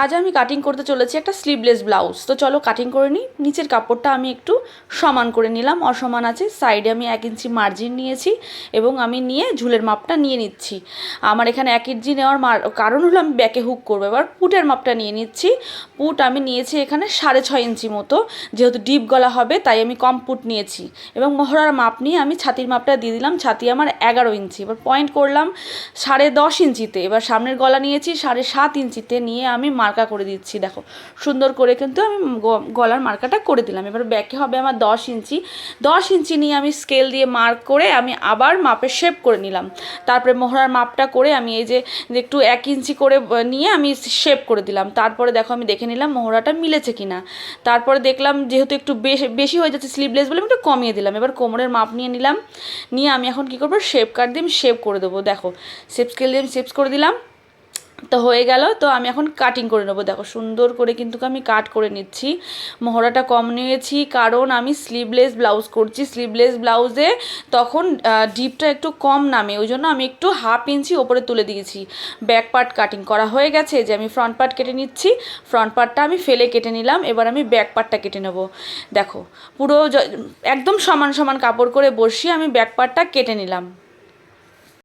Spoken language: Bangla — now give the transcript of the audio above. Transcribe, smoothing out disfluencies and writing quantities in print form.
আজ আমি কাটিং করতে চলেছি একটা স্লিভলেস ব্লাউজ। তো চলো কাটিং করে নিই। নিচের কাপড়টা আমি একটু সমান করে নিলাম, অসমান আছে, সাইডে আমি 1 ইঞ্চি মার্জিন নিয়েছি এবং আমি নিয়ে ঝুলের মাপটা নিয়ে নিচ্ছি। আমার এখানে 1 ইঞ্চি নেওয়ার কারণ হলো আমি ব্যাকে হুক করবো। এবার পুটের মাপটা নিয়ে নিচ্ছি। পুট আমি নিয়েছি এখানে 6.5 ইঞ্চি মতো, যেহেতু ডিপ গলা হবে তাই আমি কম পুট নিয়েছি। এবং মহড়ার মাপ নিয়ে আমি ছাতির মাপটা দিয়ে দিলাম, ছাতি আমার 11 ইঞ্চি। এবার পয়েন্ট করলাম 10.5 ইঞ্চিতে। এবার সামনের গলা নিয়েছি 7.5 ইঞ্চিতে, নিয়ে আমি মার্কা করে দিচ্ছি। দেখো সুন্দর করে কিন্তু আমি গলার মার্কাটা করে দিলাম। এবার ব্যাকে হবে আমার 10 ইঞ্চি। 10 ইঞ্চি নিয়ে আমি স্কেল দিয়ে মার্ক করে আমি আবার মাপে শেপ করে নিলাম। তারপরে মোহরার মাপটা করে আমি এই যে একটু 1 ইঞ্চি করে নিয়ে আমি শেপ করে দিলাম। তারপরে দেখো আমি দেখে নিলাম মোহরাটা মিলেছে কিনা। তারপরে দেখলাম যেহেতু একটু বেশি হয়ে যাচ্ছে স্লিভলেস বলে আমি একটু কমিয়ে দিলাম। এবার কোমরের মাপ নিয়ে নিলাম, নিয়ে আমি এখন কী করবো, শেপ কাট দিয়ে আমি শেপ করে দেবো। দেখো শেপ স্কেল দিয়ে আমি শেপ করে দিলাম, তো হয়ে গেল। তো আমি এখন কাটিং করে নেবো। দেখো সুন্দর করে কিন্তু আমি কাট করে নিচ্ছি। মহড়াটা কম নিয়েছি কারণ আমি স্লিভলেস ব্লাউজ করছি। স্লিভলেস ব্লাউজে তখন ডিপটা একটু কম নামে, ওই জন্য আমি একটু 1/2 ইঞ্চি ওপরে তুলে দিয়েছি। ব্যাক পার্ট কাটিং করা হয়ে গেছে, যে আমি ফ্রন্ট পার্ট কেটে নিচ্ছি। ফ্রন্ট পার্টটা আমি ফেলে কেটে নিলাম, এবার আমি ব্যাক পার্টটা কেটে নেব। দেখো পুরো একদম সমান সমান কাপড় করে বসিয়ে আমি ব্যাক পার্টটা কেটে নিলাম।